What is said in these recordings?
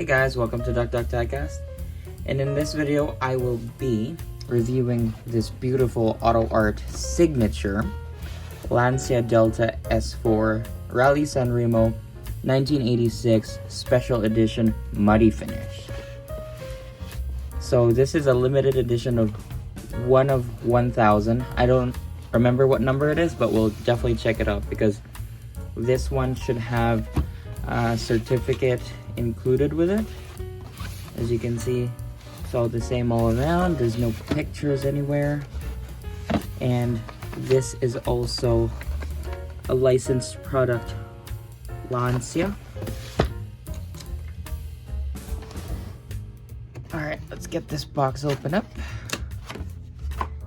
Hey guys, welcome to Diecast. And in this video, I will be reviewing this beautiful Autoart signature Lancia Delta S4 Rally San Remo 1986 Special Edition Muddy Finish. So this is a limited edition of 1 of 1,000. I don't remember what number it is, but we'll definitely check it out because this one should have a certificate included with it. As you can see, it's all the same all around. There's no pictures anywhere. And this is also a licensed product, Lancia. Alright, let's get this box open up.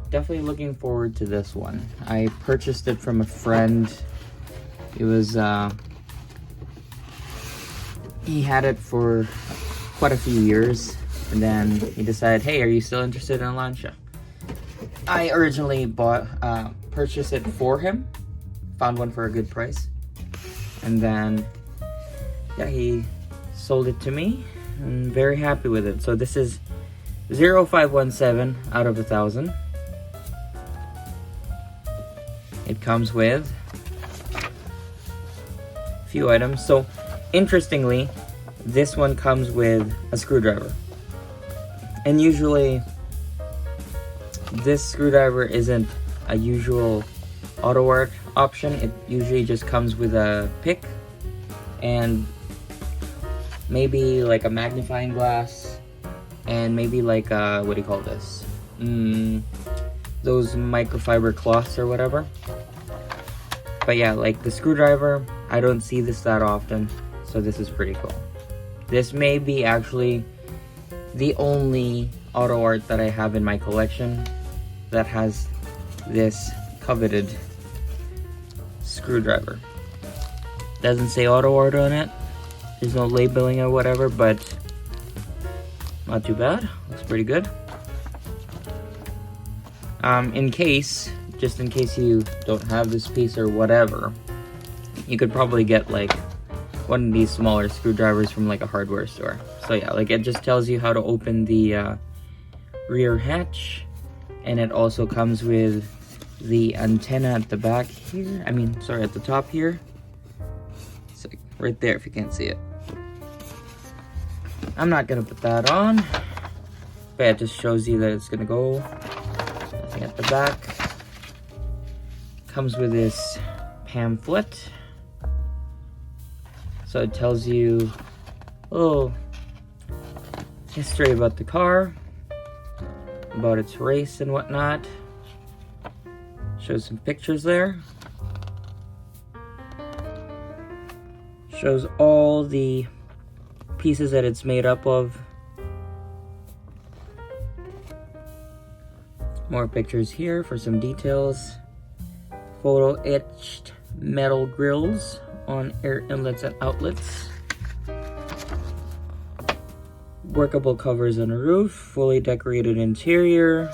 Definitely looking forward to this one. I purchased it from a friend. It was, he had it for quite a few years, and then he decided, hey, are you still interested in a Lancia? I originally purchased it for him, found one for a good price, and then, yeah, he sold it to me. I'm very happy with it. So this is 0517 out of 1,000. It comes with a few items. So interestingly, this one comes with a screwdriver. And usually this screwdriver isn't a usual Autoart option. It usually just comes with a pick and maybe like a magnifying glass and maybe like a, what do you call this? Those microfiber cloths or whatever. But yeah, like the screwdriver, I don't see this that often, so this is pretty cool. This may be actually the only Autoart that I have in my collection that has this coveted screwdriver. Doesn't say Autoart on it. There's no labeling or whatever, but not too bad. Looks pretty good. Just in case you don't have this piece or whatever, you could probably get like one of these smaller screwdrivers from like a hardware store. So yeah, like it just tells you how to open the rear hatch, and it also comes with the antenna at the back here. At the top here. It's like right there if you can't see it. I'm not gonna put that on, but it just shows you that it's gonna go. Nothing at the back. Comes with this pamphlet. So it tells you a little history about the car, about its race and whatnot. Shows some pictures there. Shows all the pieces that it's made up of. More pictures here for some details. Photo etched metal grills on air inlets and outlets. Workable covers on the roof. Fully decorated interior.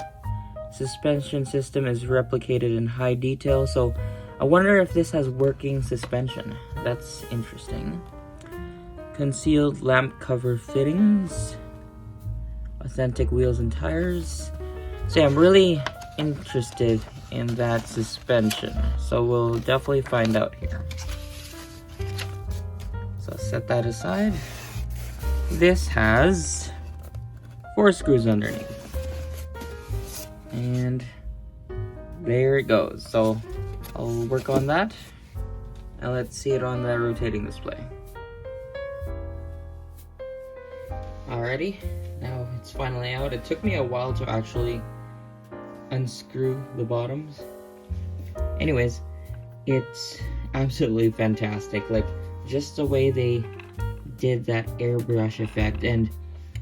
Suspension system is replicated in high detail. So I wonder if this has working suspension. That's interesting. Concealed lamp cover fittings. Authentic wheels and tires. So yeah, I'm really interested in that suspension. So we'll definitely find out here. So set that aside. This has 4 screws underneath. And there it goes. So I'll work on that. And let's see it on the rotating display. Alrighty, now it's finally out. It took me a while to actually unscrew the bottoms. Anyways, it's absolutely fantastic. Like, just the way they did that airbrush effect, and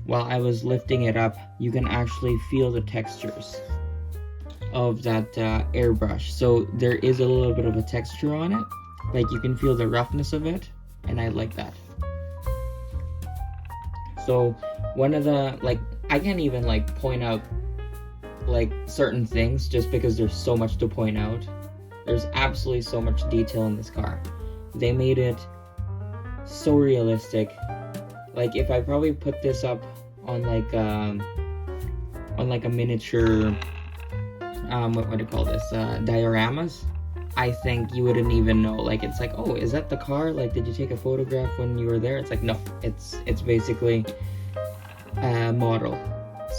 while I was lifting it up, you can actually feel the textures of that airbrush. So there is a little bit of a texture on it. Like, you can feel the roughness of it, and I like that. So one of the, like, I can't even like point out like certain things just because there's so much to point out. There's absolutely so much detail in this car. They made it so realistic Like if I probably put this up on like a miniature, what do you call this, dioramas, I think you wouldn't even know. Like it's like, oh, is that the car? Like, did you take a photograph when you were there? It's like, no, it's basically a model.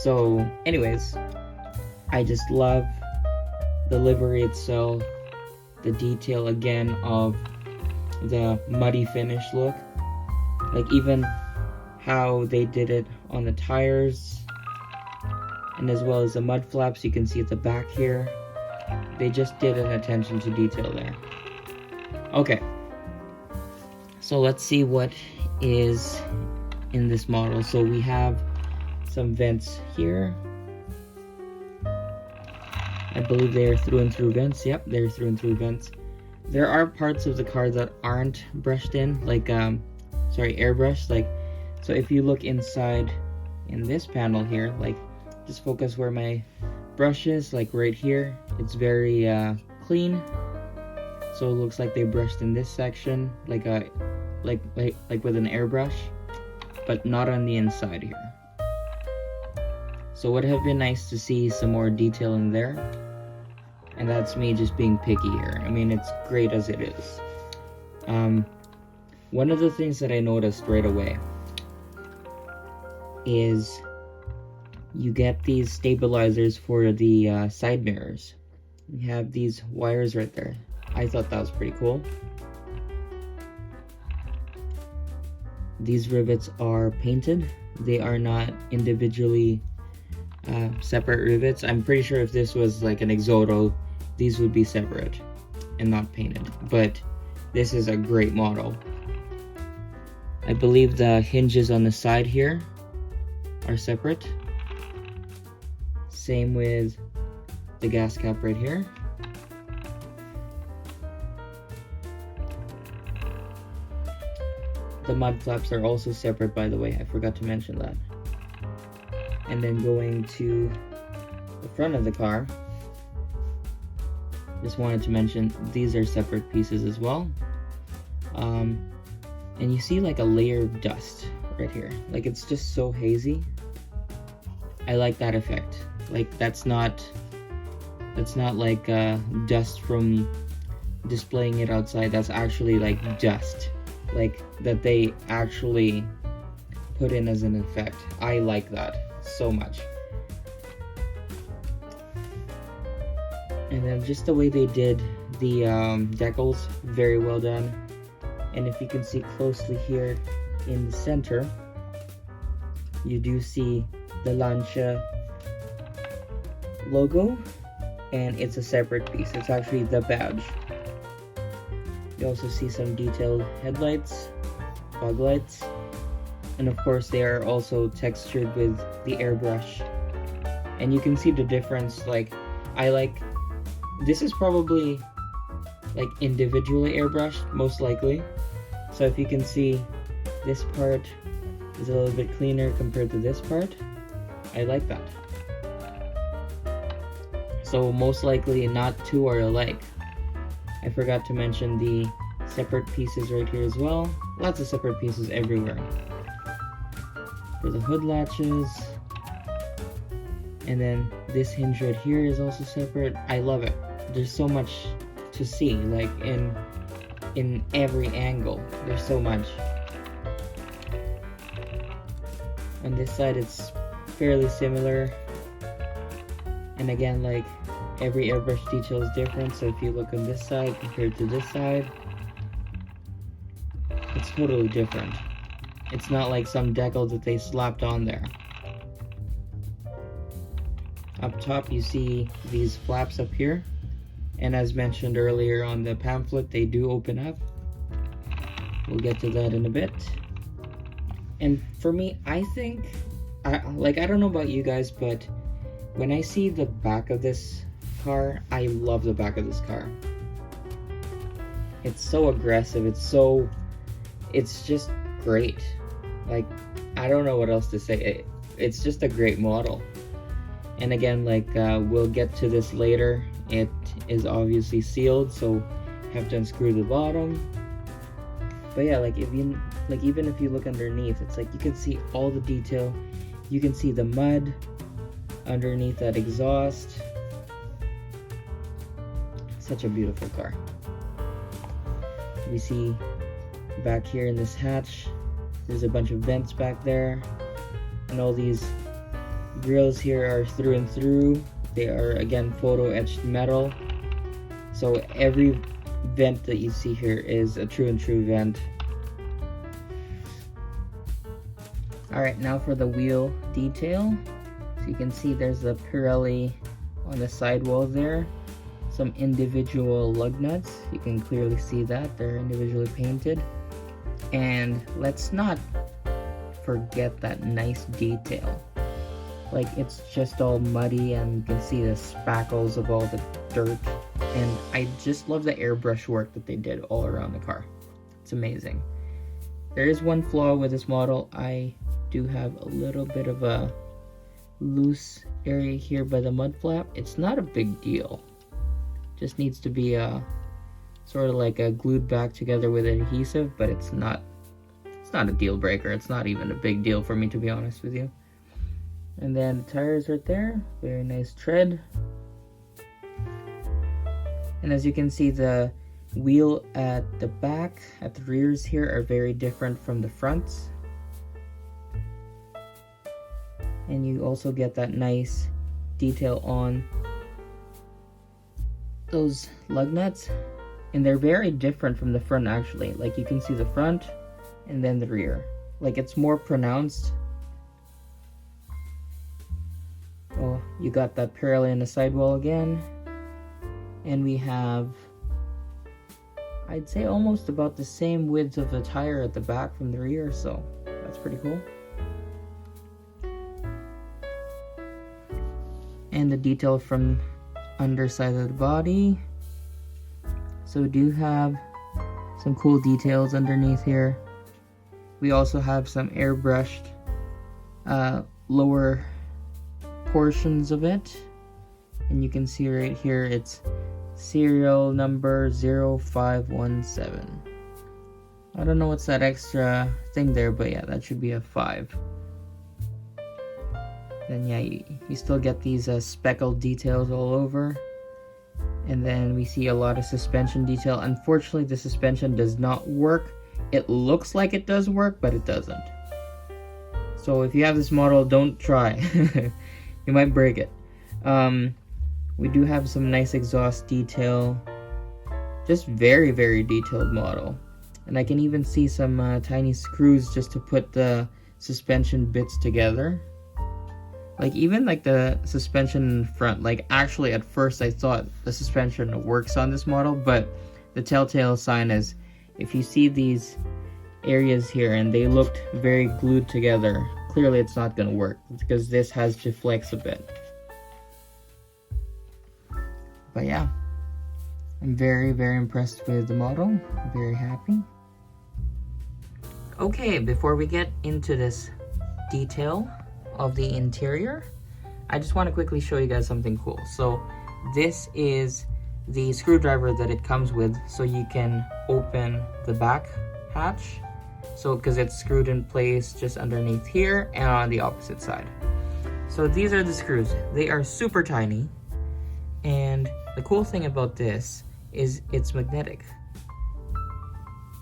So anyways, I just love the livery itself, the detail again of the muddy finish look, like even how they did it on the tires, and as well as the mud flaps you can see at the back here. They just did an attention to detail there. Okay, so let's see what is in this model. So we have some vents here. I believe they are through and through vents. Yep, they're through and through vents. There are parts of the car that aren't brushed in, like airbrushed. Like, so if you look inside in this panel here, like just focus where my brush is, like right here, it's very clean. So it looks like they brushed in this section like with an airbrush, but not on the inside here. So it would have been nice to see some more detail in there, and that's me just being picky here. I mean, it's great as it is. One of the things that I noticed right away is you get these stabilizers for the side mirrors. You have these wires right there. I thought that was pretty cool. These rivets are painted. They are not individually separate rivets. I'm pretty sure if this was like an Exodo, these would be separate and not painted. But this is a great model. I believe the hinges on the side here are separate. Same with the gas cap right here. The mud flaps are also separate, by the way. I forgot to mention that. And then going to the front of the car, just wanted to mention these are separate pieces as well. And you see like a layer of dust right here. Like it's just so hazy. I like that effect. Like that's not like dust from displaying it outside. That's actually like dust, like that they actually put in as an effect. I like that so much. And then just the way they did the decals, very well done. And if you can see closely here in the center, you do see the Lancia logo, and it's a separate piece. It's actually the badge. You also see some detailed headlights, fog lights, and of course they are also textured with the airbrush. And you can see the difference. Like, this is probably like individually airbrushed, most likely. So if you can see, this part is a little bit cleaner compared to this part. I like that. So most likely not two are alike. I forgot to mention the separate pieces right here as well. Lots of separate pieces everywhere. For the hood latches. And then this hinge right here is also separate. I love it. There's so much to see, like in every angle. There's so much. On this side it's fairly similar. And again, like every airbrush detail is different. So if you look on this side compared to this side, it's totally different. It's not like some decal that they slapped on there. Up top you see these flaps up here, and as mentioned earlier on the pamphlet, they do open up. We'll get to that in a bit. And for me, I think, I don't know about you guys, but when I see the back of this car, I love the back of this car. It's so aggressive. It's just great. Like, I don't know what else to say. It's just a great model. And again, like we'll get to this later. It is obviously sealed, so have to unscrew the bottom. But yeah, like even if you look underneath, it's like you can see all the detail. You can see the mud underneath that exhaust. Such a beautiful car. We see back here in this hatch, there's a bunch of vents back there, and all these grills here are through and through. They are again photo etched metal, so every vent that you see here is a true and true vent. Alright, now for the wheel detail. So you can see there's the Pirelli on the sidewall there. Some individual lug nuts. You can clearly see that. They're individually painted. And let's not forget that nice detail. Like, it's just all muddy and you can see the spackles of all the dirt. And I just love the airbrush work that they did all around the car. It's amazing. There is one flaw with this model. I do have a little bit of a loose area here by the mud flap. It's not a big deal. Just needs to be sort of like glued back together with adhesive, but it's not a deal breaker. It's not even a big deal for me, to be honest with you. And then the tires right there, very nice tread. And as you can see, the wheel at the back, at the rears here, are very different from the fronts. And you also get that nice detail on those lug nuts. And they're very different from the front, actually. Like, you can see the front and then the rear. Like, it's more pronounced. Oh, you got that Pirelli in the sidewall again. And we have, I'd say, almost about the same width of the tire at the back from the rear, so that's pretty cool. And the detail from underside of the body. So we do have some cool details underneath here. We also have some airbrushed lower portions of it. And you can see right here it's serial number 0517. I don't know what's that extra thing there, but yeah, that should be a 5. Then yeah, you still get these speckled details all over. And then we see a lot of suspension detail. Unfortunately, the suspension does not work. It looks like it does work, but it doesn't. So if you have this model, don't try. You might break it. We do have some nice exhaust detail. Just very, very detailed model. And I can even see some tiny screws just to put the suspension bits together. Like, even like the suspension in front, like, actually at first I thought the suspension works on this model, but the telltale sign is if you see these areas here and they looked very glued together, clearly it's not going to work because this has to flex a bit. But yeah, I'm very, very impressed with the model. I'm very happy. Okay, before we get into this detail of the interior, I just want to quickly show you guys something cool. So this is the screwdriver that it comes with, so you can open the back hatch. So because it's screwed in place just underneath here and on the opposite side. So these are the screws. They are super tiny, and the cool thing about this is it's magnetic.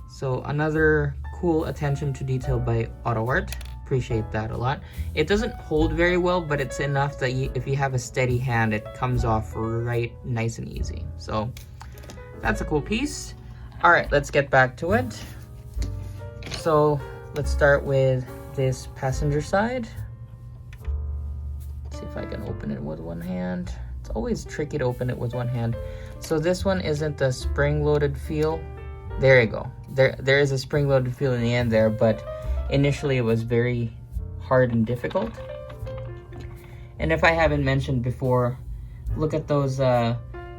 So another cool attention to detail by Autoart. Appreciate that a lot. It doesn't hold very well, but it's enough that if you have a steady hand, it comes off right nice and easy. So that's a cool piece. All right, let's get back to it. So let's start with this passenger side. Let's see if I can open it with one hand. It's always tricky to open it with one hand. So this one isn't the spring-loaded feel. There you go. There is a spring-loaded feel in the end there, but initially it was very hard and difficult. And if I haven't mentioned before, look at those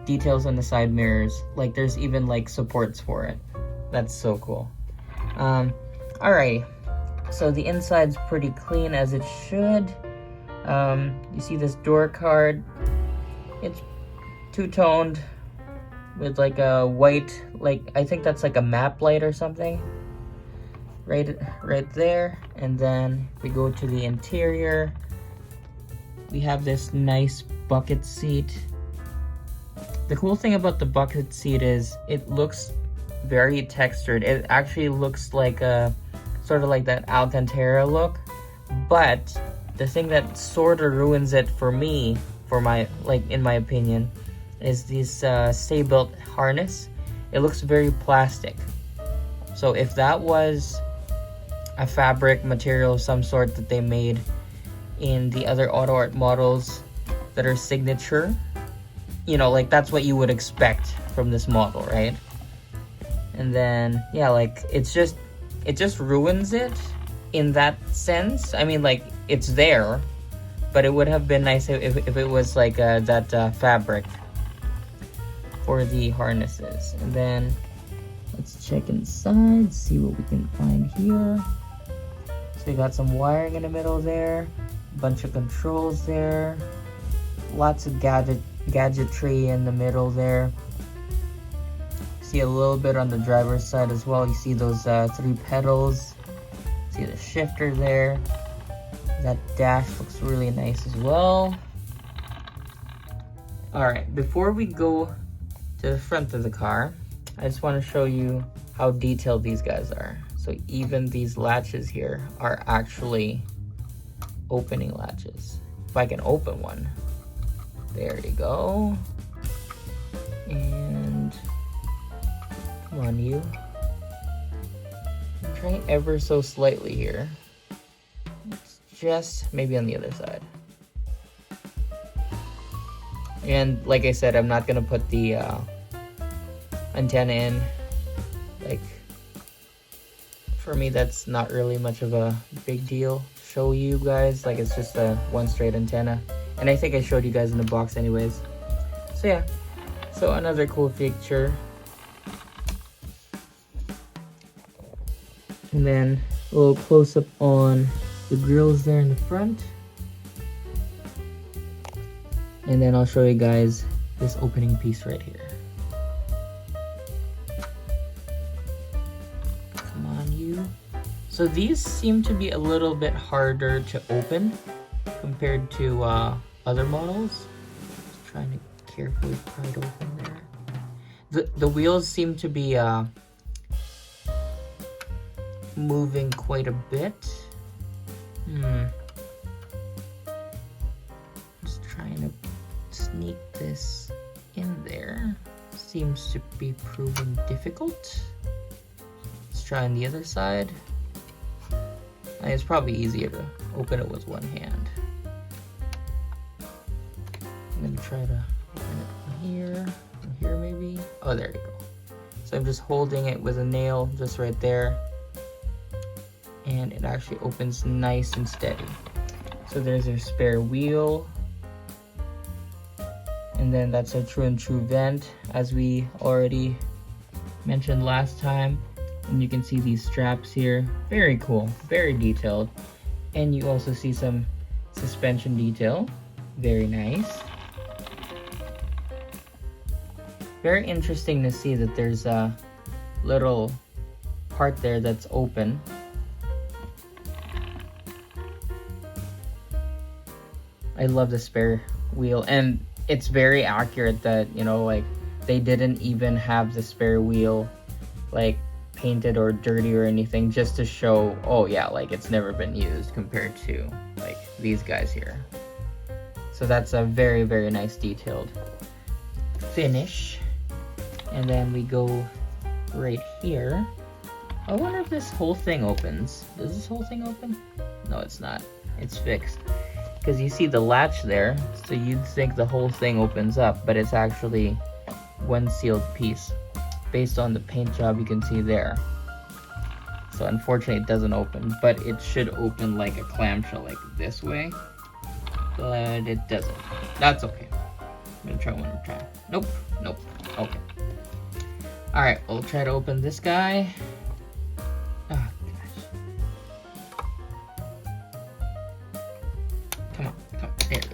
details on the side mirrors. Like, there's even like supports for it. That's so cool. Alrighty, so the inside's pretty clean as it should. You see this door card. It's two-toned with like a white, like, I think that's like a map light or something. right there. And then we go to the interior. We have this nice bucket seat. The cool thing about the bucket seat is it looks very textured. It actually looks like a sort of like that Alcantara look, but the thing that sort of ruins it for me, in my opinion, is this stay built harness. It looks very plastic. So if that was a fabric material of some sort that they made in the other Autoart models that are signature, you know, like that's what you would expect from this model, right? And then yeah, like it just ruins it in that sense. I mean, like it's there, but it would have been nice if it was like that fabric for the harnesses. And then let's check inside, see what we can find here. So we got some wiring in the middle there, a bunch of controls there, lots of gadgetry in the middle there. See a little bit on the driver's side as well. You see those 3 pedals. See the shifter there. That dash looks really nice as well. Alright, before we go to the front of the car, I just want to show you how detailed these guys are. So even these latches here are actually opening latches. If I can open one. There you go. And come on, you. I'm trying ever so slightly here. It's just maybe on the other side. And like I said, I'm not gonna put the antenna in. Like, for me, that's not really much of a big deal to show you guys. Like, it's just a one straight antenna. And I think I showed you guys in the box anyways. So yeah, so another cool feature. And then a little close up on the grills there in the front. And then I'll show you guys this opening piece right here. Come on, you. So these seem to be a little bit harder to open compared to other models. Just trying to carefully pry it open there. The wheels seem to be moving quite a bit. Just trying to sneak this in there. Seems to be proving difficult. Let's try on the other side. It's probably easier to open it with one hand. I'm gonna try to open it from here maybe. Oh, there you go. So I'm just holding it with a nail just right there. And it actually opens nice and steady. So there's a spare wheel. And then that's a true and true vent, as we already mentioned last time. And you can see these straps here. Very cool, very detailed. And you also see some suspension detail. Very nice. Very interesting to see that there's a little part there that's open. I love the spare wheel, and it's very accurate that, you know, like they didn't even have the spare wheel like painted or dirty or anything, just to show, oh yeah, like it's never been used compared to like these guys here. So that's a very, very nice detailed finish. And then we go right here. I wonder if this whole thing opens. Does this whole thing open? No, it's not. It's fixed. Because you see the latch there, so you'd think the whole thing opens up, but it's actually one sealed piece based on the paint job you can see there. So unfortunately it doesn't open, but it should open like a clamshell, like this way, but it doesn't. That's okay. I'm gonna try one more time. Nope, nope, okay. Alright, we'll try to open this guy. Oh gosh. Come on, there we go.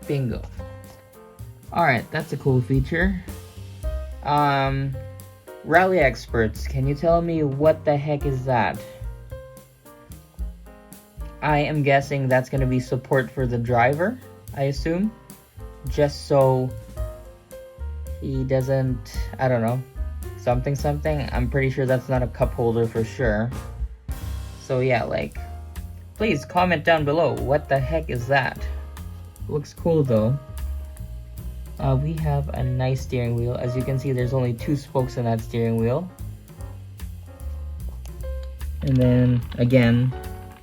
Bingo. Alright, that's a cool feature. Rally experts, can you tell me what the heck is that? I am guessing that's going to be support for the driver, I assume. Just so he doesn't, I don't know, something. I'm pretty sure that's not a cup holder for sure. So yeah, like, please comment down below. What the heck is that? Looks cool though. We have a nice steering wheel. As you can see, there's only 2 spokes in that steering wheel. And then again,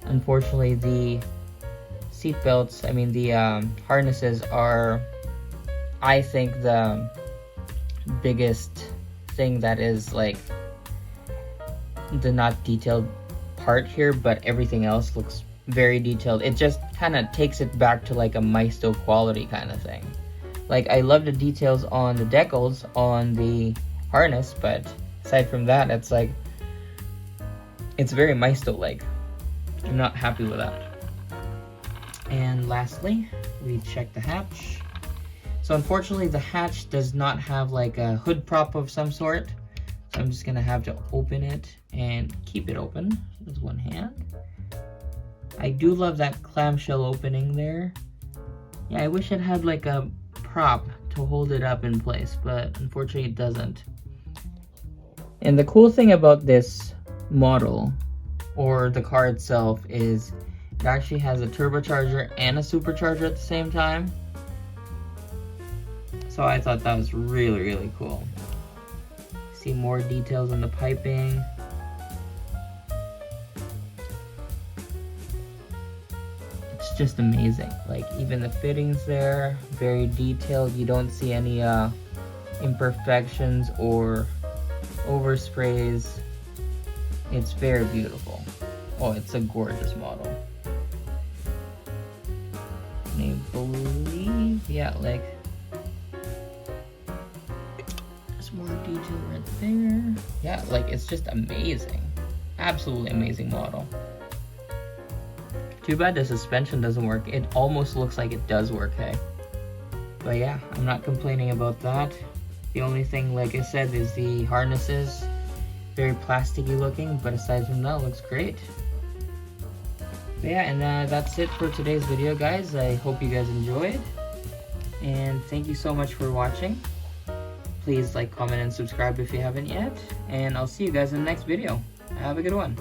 unfortunately, the seat belts, I mean the harnesses are, I think, the biggest thing that is like the not detailed part here, but everything else looks very detailed. It just kind of takes it back to like a Maisto quality kind of thing. Like, I love the details on the decals on the harness, but aside from that, it's like, it's very Maisto-like. I'm not happy with that. And lastly, we check the hatch. So unfortunately, the hatch does not have like a hood prop of some sort. So I'm just gonna have to open it and keep it open with one hand. I do love that clamshell opening there. Yeah, I wish it had like a prop to hold it up in place, but unfortunately it doesn't. And the cool thing about this model, or the car itself, is it actually has a turbocharger and a supercharger at the same time. So I thought that was really cool. See more details in the piping. It's just amazing. Like, even the fittings there, very detailed. You don't see any imperfections or oversprays. It's very beautiful. Oh, it's a gorgeous model. And I believe, yeah, like, there's more detail right there. Yeah, like, it's just amazing. Absolutely amazing model. Too bad the suspension doesn't work. It almost looks like it does work, hey? But yeah, I'm not complaining about that. The only thing, like I said, is the harnesses. Very plasticky looking, but aside from that, it looks great. But yeah, and that's it for today's video, guys. I hope you guys enjoyed. And thank you so much for watching. Please like, comment, and subscribe if you haven't yet. And I'll see you guys in the next video. Have a good one.